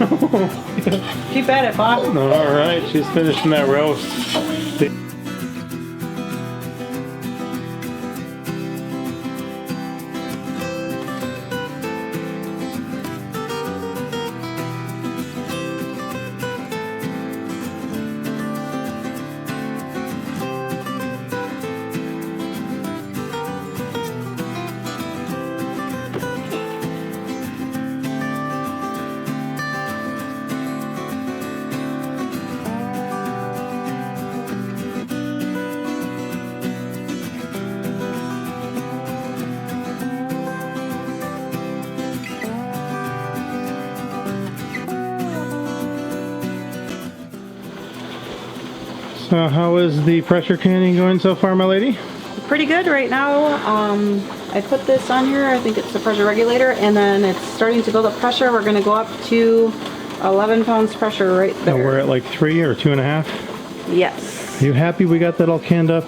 Keep at it, Bob. All right, she's finishing that roast. So how is the pressure canning going so far, my lady? Pretty good right now. I put this on here. I think it's the pressure regulator, and then it's starting to build up pressure. We're going to go up to 11 pounds pressure right there. And we're at like 3 or 2.5? Yes. Are you happy we got that all canned up?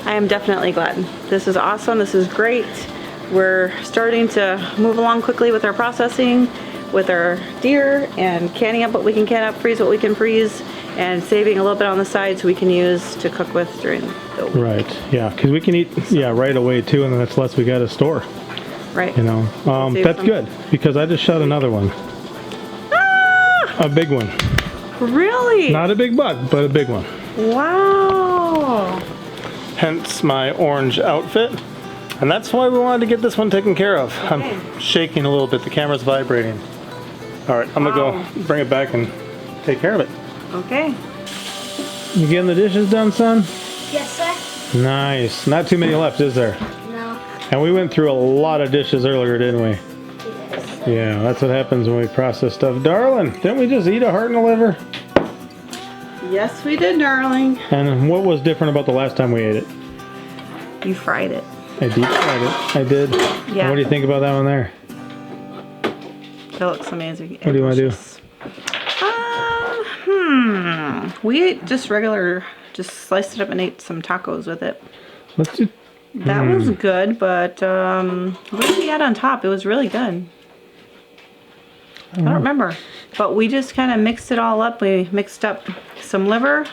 I am definitely glad. This is awesome. This is great. We're starting to move along quickly with our processing, with our deer, and canning up what we can can up, freeze what we can freeze, and saving a little bit on the side so we can use to cook with during the week. Right, yeah, because we can eat right away too, and then that's less we got to store. Right. You know, that's good, because I just shot another one. Ah! A big one. Really? Not a big buck, but a big one. Wow. Hence my orange outfit. And that's why we wanted to get this one taken care of. Okay. I'm shaking a little bit, the camera's vibrating. All right, I'm gonna go bring it back and take care of it. Okay. You getting the dishes done, son? Yes, sir. Nice. Not too many left, is there? No. And we went through a lot of dishes earlier, didn't we? Yes. Yeah, that's what happens when we process stuff. Darling, didn't we just eat a heart and a liver? Yes, we did, darling. And what was different about the last time we ate it? You fried it. I deep fried it. I did. Yeah. And what do you think about that one there? It looks amazing. What do you want to do? We ate just sliced it up and ate some tacos with it. Let's do. That was good, but what did we add on top? It was really good. I don't remember. But we just kind of mixed it all up. We mixed up some liver,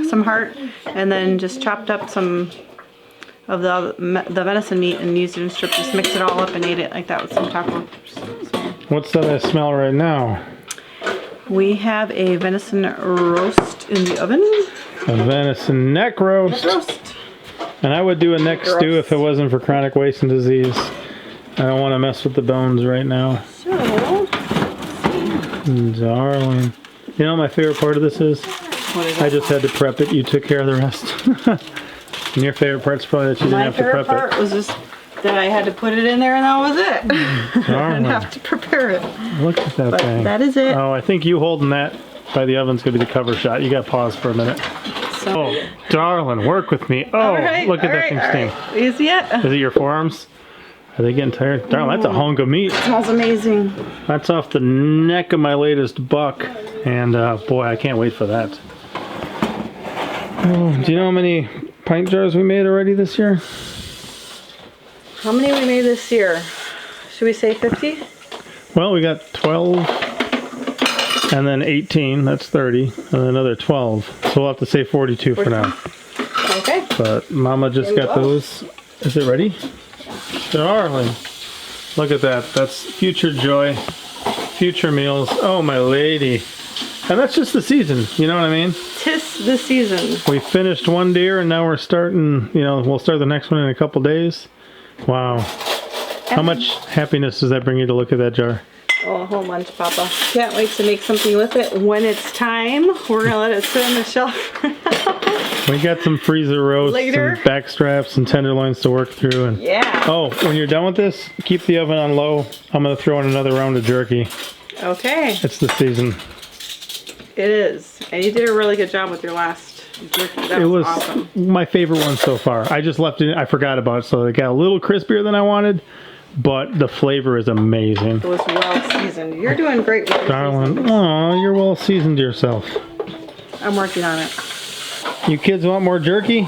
some heart, and then just chopped up some of the venison meat and used it in strips. Just mixed it all up and ate it like that with some tacos. So. What's that I smell right now? We have a venison roast in the oven. A venison neck roast. And I would do a neck stew if it wasn't for chronic wasting disease. I don't want to mess with the bones right now. So, darling. You know what my favorite part of this is? What is I just had to prep it. You took care of the rest. And your favorite part's probably that you didn't have to prep it. My favorite part was just that I had to put it in there and that was it. I didn't have to prepare it. Look at that thing. That is it. Oh, I think you holding that by the oven's going to be the cover shot. You got to pause for a minute. So, oh, darling, work with me. Oh, look at that thing steam. Right. Easy yet? Is it your forearms? Are they getting tired? Darling, that's a hunk of meat. It smells amazing. That's off the neck of my latest buck. And boy, I can't wait for that. Oh, do you know how many pint jars we made already this year? How many we made this year? Should we say 50? Well, we got 12 and then 18, that's 30, and then another 12. So we'll have to say 42 for now. Okay. But Mama just got those. Is it ready? Darling. Look at that. That's future joy, future meals. Oh, my lady. And that's just the season, you know what I mean? 'Tis the season. We finished one deer and now we're starting, we'll start the next one in a couple days. Wow. How much happiness does that bring you to look at that jar? Oh, a whole bunch, Papa. Can't wait to make something with it when it's time. We're gonna let it sit on the shelf. We got some freezer roasts Later. and back straps and tenderloins to work through. And yeah. oh, when you're done with this, keep the oven on low. I'm gonna throw in another round of jerky. Okay. It's the season. It is. And you did a really good job with your last jerky. That was awesome. My favorite one so far. I just left it, I forgot about it, so it got a little crispier than I wanted, but the flavor is amazing. It was well seasoned. You're doing great with your Darling, oh, you're well seasoned yourself. I'm working on it. You kids want more jerky?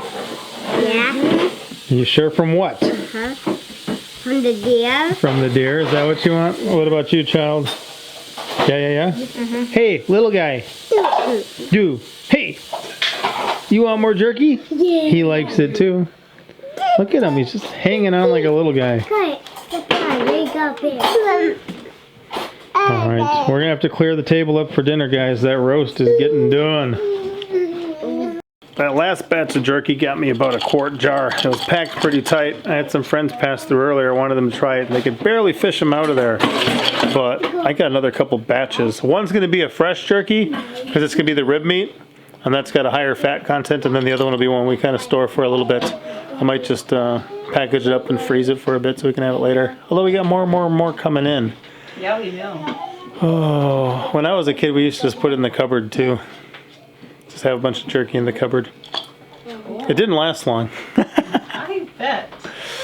Yeah. You sure from what? From the deer. From the deer, is that what you want? What about you, child? Yeah. Hey, little guy. Do. Hey. You want more jerky? Yeah. He likes it too. Look at him. He's just hanging on like a little guy. All right. We're going to have to clear the table up for dinner, guys. That roast is getting done. That last batch of jerky got me about a quart jar. It was packed pretty tight. I had some friends pass through earlier. I wanted them to try it. They could barely fish them out of there. But I got another couple batches. One's going to be a fresh jerky because it's going to be the rib meat. And that's got a higher fat content. And then the other one will be one we kind of store for a little bit. I might just package it up and freeze it for a bit so we can have it later. Although we got more coming in. Yeah, we do. Oh, when I was a kid, we used to just put it in the cupboard too. Just have a bunch of jerky in the cupboard. It didn't last long. I bet.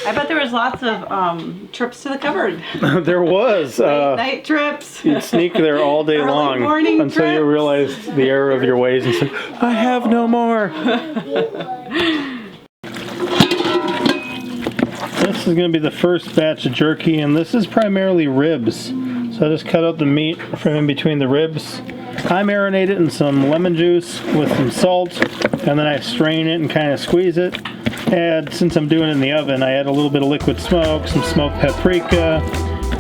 I bet there was lots of trips to the cupboard. There was. Night trips. You'd sneak there all day Early long morning until you trips. realized the error of your ways and said, I have no more. This is going to be the first batch of jerky, and this is primarily ribs. So I just cut out the meat from in between the ribs. I marinate it in some lemon juice with some salt, and then I strain it and kind of squeeze it. Since I'm doing it in the oven, I add a little bit of liquid smoke, some smoked paprika,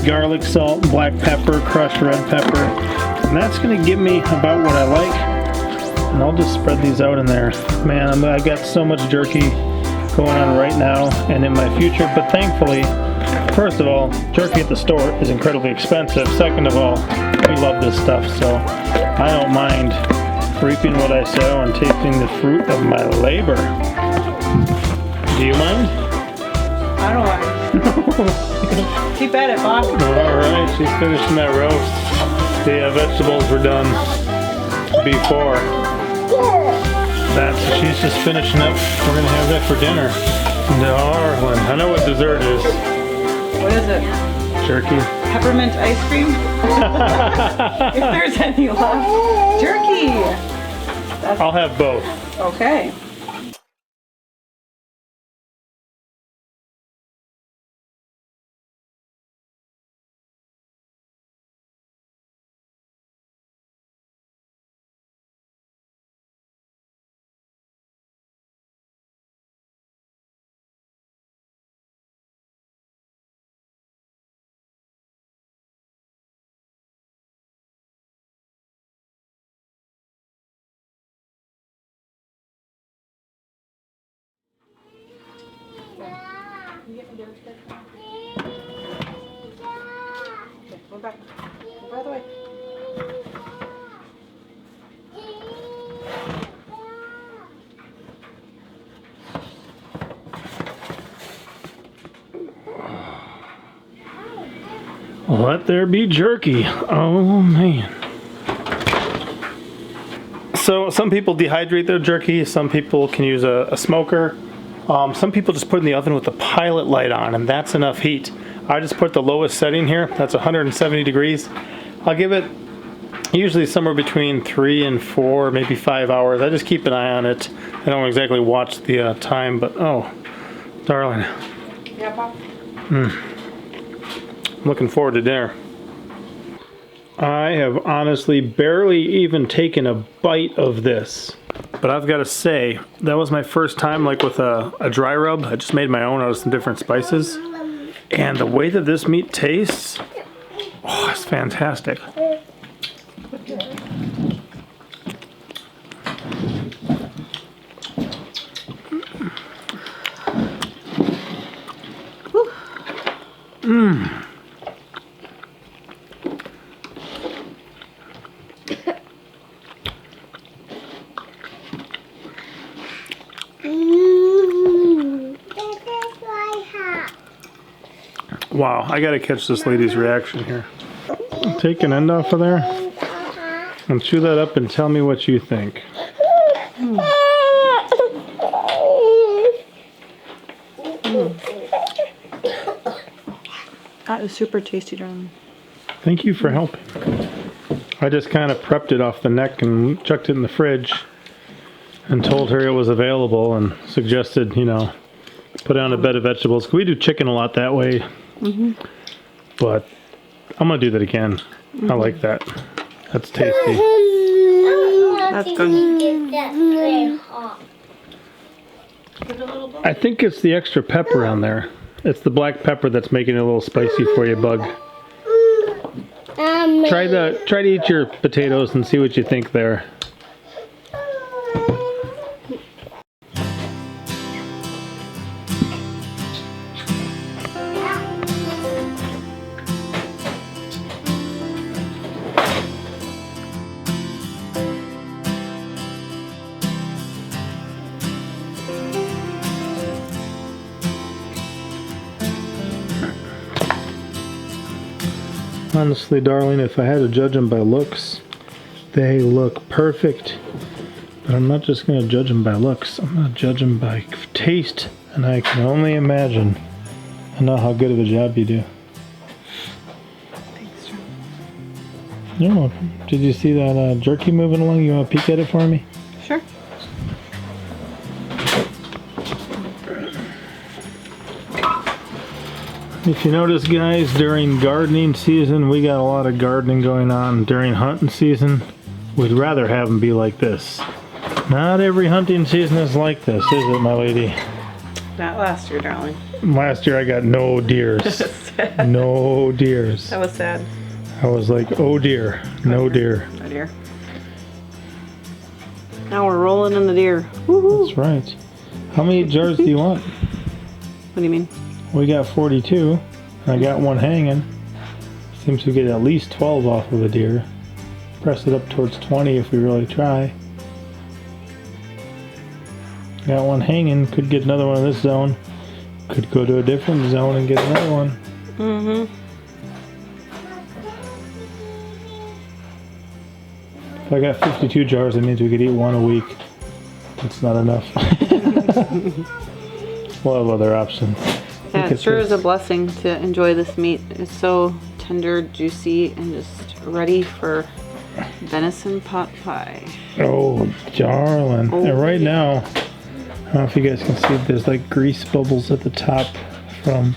garlic salt, black pepper, crushed red pepper. And that's going to give me about what I like. And I'll just spread these out in there. Man, I've got so much jerky going on right now and in my future, but thankfully, first of all, jerky at the store is incredibly expensive. Second of all, we love this stuff, so I don't mind reaping what I sow and tasting the fruit of my labor. Do you mind? I don't want. Keep at it, Bob. Alright, she's finishing that roast. The vegetables were done before. She's just finishing up. We're going to have that for dinner. Darling, I know what dessert is. What is it? Jerky. Peppermint ice cream? If there's any left. Jerky! I'll have both. Okay. Go back. Go by the way. Let there be jerky. Oh man. So some people dehydrate their jerky. Some people can use a smoker. Some people just put it in the oven with the pilot light on, and that's enough heat. I just put the lowest setting here. That's 170 degrees. I'll give it usually somewhere between 3 and 4, maybe 5 hours. I just keep an eye on it. I don't exactly watch the time, but oh, darling. Yeah, Pop. I'm looking forward to dinner. I have honestly barely even taken a bite of this. But I've got to say, that was my first time like with a dry rub. I just made my own out of some different spices. And the way that this meat tastes, oh, it's fantastic. Mmm. Wow, I gotta catch this lady's reaction here. Take an end off of there and chew that up and tell me what you think. That is super tasty, darling. Thank you for helping. I just kind of prepped it off the neck and chucked it in the fridge and told her it was available and suggested, you know, put it on a bed of vegetables. We do chicken a lot that way. But I'm gonna do that again. I like that. That's tasty. That's good. Get that very hot. I think it's the extra pepper on there. It's the black pepper that's making it a little spicy for you, Bug. Try to eat your potatoes and see what you think there. Honestly, darling, if I had to judge them by looks, they look perfect. But I'm not just going to judge them by looks. I'm going to judge them by taste. And I can only imagine I know how good of a job you do. Thanks, John. You're welcome. Did you see that jerky moving along? You want to peek at it for me? Sure. If you notice, guys, during gardening season, we got a lot of gardening going on. During hunting season, we'd rather have them be like this. Not every hunting season is like this, is it, my lady? Not last year, darling. Last year I got no deers. No deers. That was sad. I was like, oh dear, no deer. Oh dear. Now we're rolling in the deer. Woohoo! That's right. How many jars do you want? What do you mean? We got 42. I got one hanging. Seems we get at least 12 off of a deer. Press it up towards 20 if we really try. Got one hanging. Could get another one in this zone. Could go to a different zone and get another one. Mm-hmm. If I got 52 jars, that means we could eat one a week. That's not enough. We'll have other options. Yeah, it sure is a blessing to enjoy this meat. It's so tender, juicy, and just ready for venison pot pie. Oh, darling. Oh, and right now, I don't know if you guys can see, there's like grease bubbles at the top from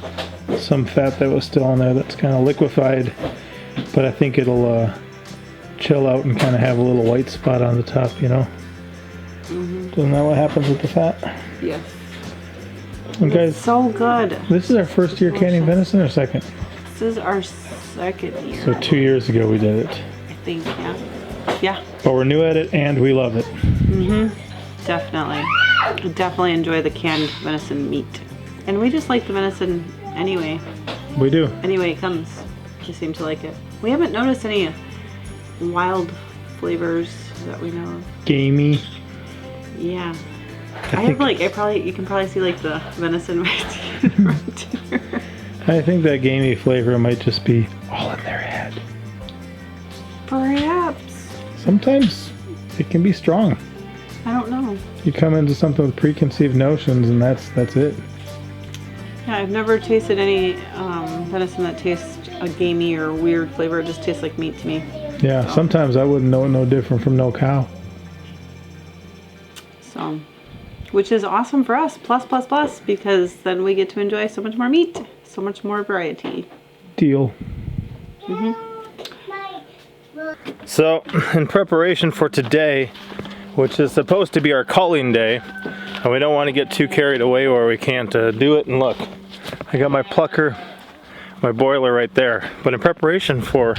some fat that was still on there that's kind of liquefied. But I think it'll chill out and kind of have a little white spot on the top, you know? Mm-hmm. Isn't that what happens with the fat? Yes. And guys, So good. this is our first year canning venison or second? This is our second year. So 2 years ago we did it. I think, yeah. Yeah. But we're new at it and we love it. Mm-hmm. Definitely. I definitely enjoy the canned venison meat. And we just like the venison anyway. We do. Anyway it comes. We seem to like it. We haven't noticed any wild flavors that we know of. Gamey. Yeah. I have like, you can probably see like the venison right here. I think that gamey flavor might just be all in their head. Perhaps. Sometimes it can be strong. I don't know. You come into something with preconceived notions and that's it. Yeah, I've never tasted any venison that tastes a gamey or weird flavor. It just tastes like meat to me. Yeah, sometimes I wouldn't know it no different from no cow. So, which is awesome for us, plus, because then we get to enjoy so much more meat, so much more variety. Deal. So, in preparation for today, which is supposed to be our culling day, and we don't want to get too carried away where we can't do it, and look, I got my plucker, my boiler right there. But in preparation for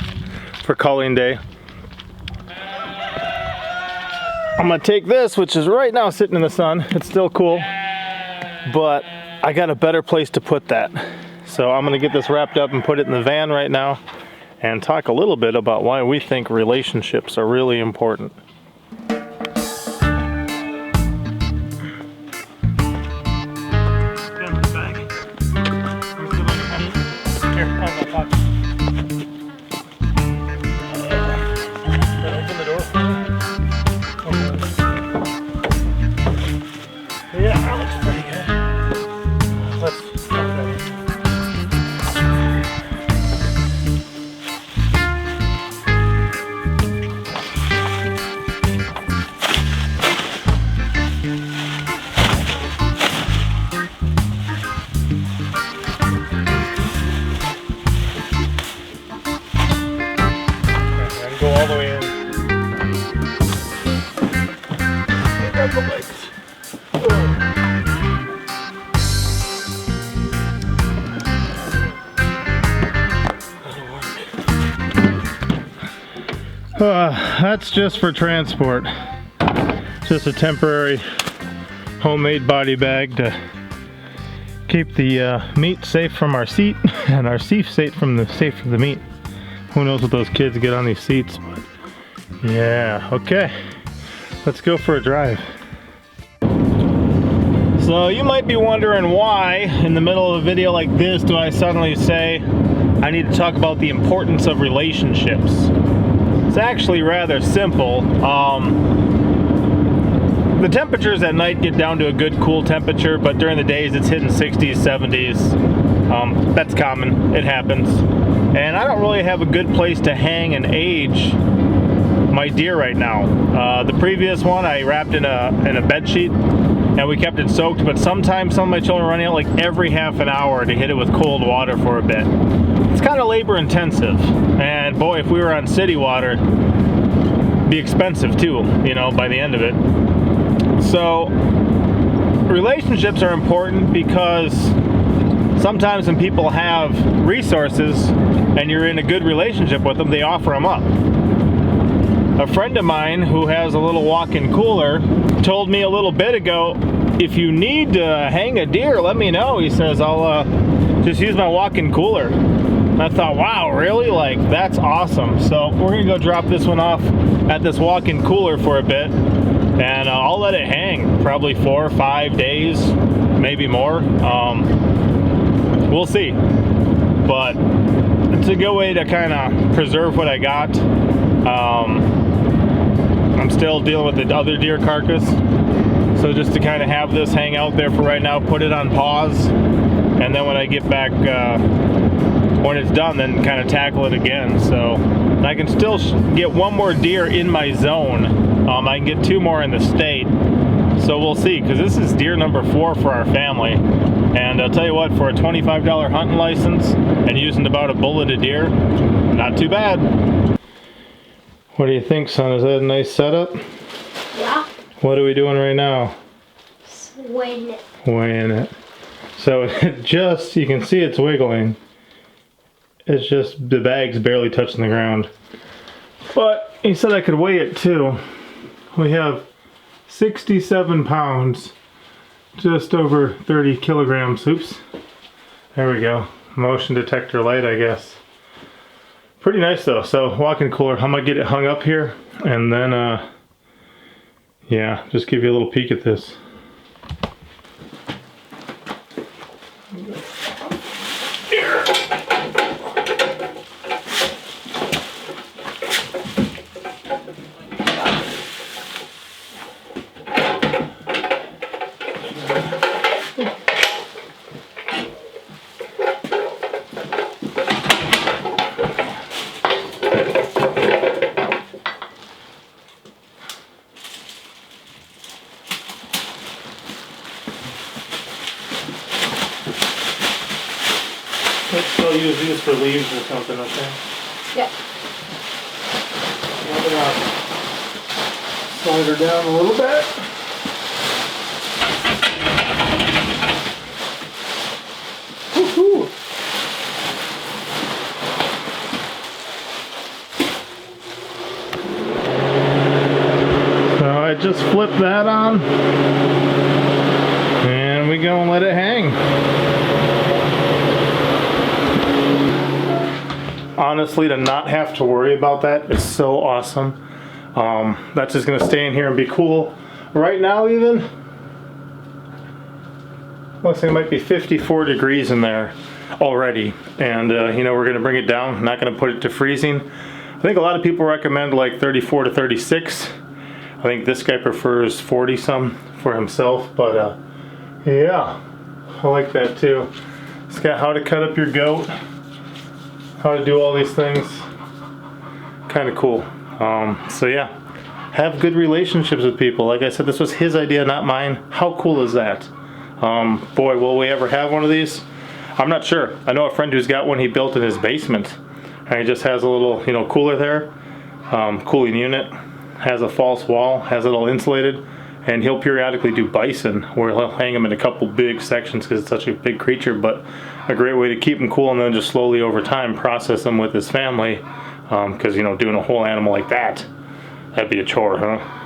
culling day, I'm gonna take this, which is right now sitting in the sun. It's still cool, but I got a better place to put that. So I'm gonna get this wrapped up and put it in the van right now and talk a little bit about why we think relationships are really important. That's just for transport. Just a temporary homemade body bag to keep the meat safe from our seat and our seat safe from the meat. Who knows what those kids get on these seats, but yeah, okay. Let's go for a drive. So you might be wondering why in the middle of a video like this do I suddenly say I need to talk about the importance of relationships. It's actually rather simple. The temperatures at night get down to a good cool temperature, but during the days it's hitting 60s, 70s. That's common, it happens. And I don't really have a good place to hang and age my deer right now. The previous one I wrapped in a bed sheet and we kept it soaked, but sometimes some of my children are running out like every half an hour to hit it with cold water for a bit. It's kind of labor intensive, and boy, if we were on city water, it'd be expensive too, you know, by the end of it. So relationships are important because sometimes when people have resources and you're in a good relationship with them, they offer them up. A friend of mine who has a little walk-in cooler told me a little bit ago, if you need to hang a deer, let me know. He says, I'll just use my walk-in cooler. And I thought, wow, really? Like, that's awesome. So we're gonna go drop this one off at this walk-in cooler for a bit, and I'll let it hang probably 4 or 5 days, maybe more. We'll see. But it's a good way to kind of preserve what I got. I'm still dealing with the other deer carcass, so just to kind of have this hang out there for right now, put it on pause, and then when I get back, when it's done, then kind of tackle it again. So I can still get one more deer in my zone. I can get 2 more in the state, so we'll see, because this is deer number 4 for our family. And I'll tell you what, for a $25 hunting license and using about a bullet a deer, not too bad. What do you think, son? Is that a nice setup? Yeah. What are we doing right now? Weighing it. Weighing it. So it just, you can see it's wiggling. It's just the bag's barely touching the ground. But he said I could weigh it too. We have 67 pounds, just over 30 kilograms. Oops. There we go. Motion detector light, I guess. Pretty nice though. So walk-in cooler, I'm gonna get it hung up here and then yeah, just give you a little peek at this. Let's still use these for leaves or something, okay? Yep. I'm gonna slide her down a little bit. Woohoo! So I just flip that on, and we go and let it hang. Honestly, to not have to worry about that is so awesome. That's just gonna stay in here and be cool. Right now even, looks like it might be 54 degrees in there already. And you know, we're gonna bring it down, not gonna put it to freezing. I think a lot of people recommend like 34 to 36. I think this guy prefers 40 some for himself, but yeah, I like that too. It's got how to cut up your goat, how to do all these things. Kind of cool. So yeah, have good relationships with people. Like I said, this was his idea, not mine. How cool is that? Boy, will we ever have one of these? I'm not sure. I know a friend who's got one he built in his basement, and he just has a little, you know, cooler there, cooling unit, has a false wall, has it all insulated, and he'll periodically do bison, where he'll hang them in a couple big sections because it's such a big creature, but a great way to keep them cool, and then just slowly over time process them with his family Because, you know, doing a whole animal like that, that'd be a chore, huh?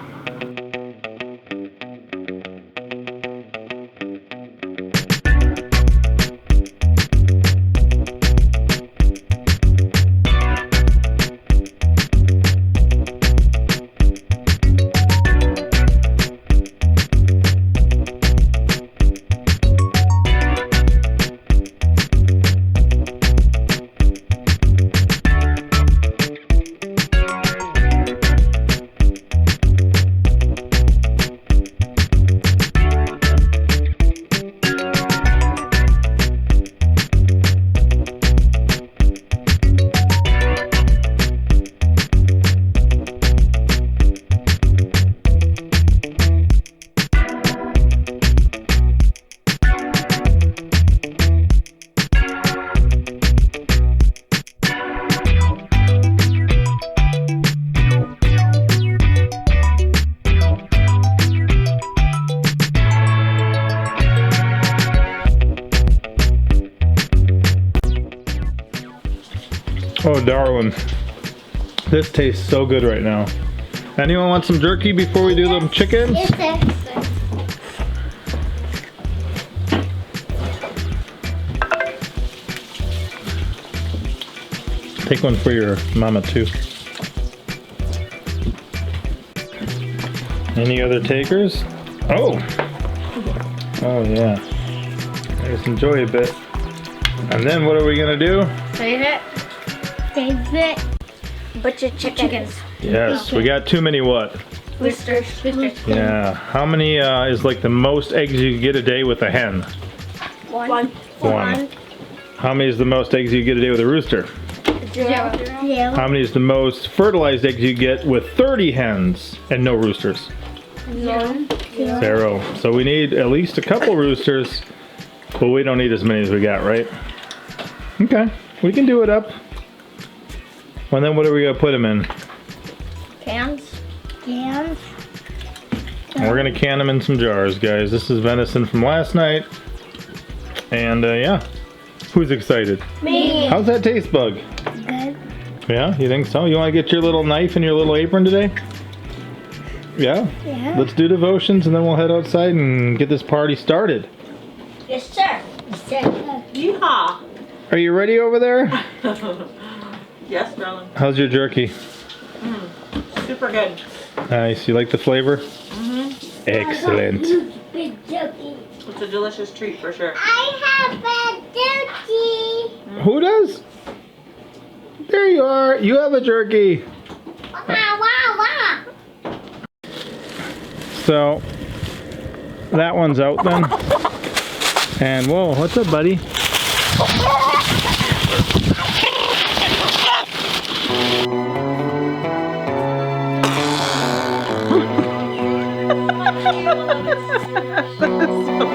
Oh, darling. This tastes so good right now. Anyone want some jerky before we do the chickens? Take one for your mama too. Any other takers? Oh! Oh yeah. Let's enjoy a bit. And then what are we gonna do? Save it. Save it. Butcher chickens. Yes, we got too many what? Roosters. Yeah. How many is like the most eggs you get a day with a hen? One. How many is the most eggs you get a day with a rooster? 0. How many is the most fertilized eggs you get with 30 hens and no roosters? 0. So we need at least a couple roosters, but we don't need as many as we got, right? Okay, we can do it up. And then what are we gonna put them in? Cans. And we're gonna can them in some jars, guys. This is venison from last night. And yeah, who's excited? Me. How's that taste bug? Good. Yeah, you think so? You wanna get your little knife and your little apron today? Yeah? Yeah. Let's do devotions and then we'll head outside and get this party started. Yes, sir. Yes, sir. Yeehaw! Are you ready over there? Yes, darling. How's your jerky? Super good. Nice. You like the flavor? Mm-hmm. Excellent. Big jerky. It's a delicious treat for sure. I have a jerky. Who does? There you are. You have a jerky. Wow. So that one's out then. And whoa, what's up, buddy? So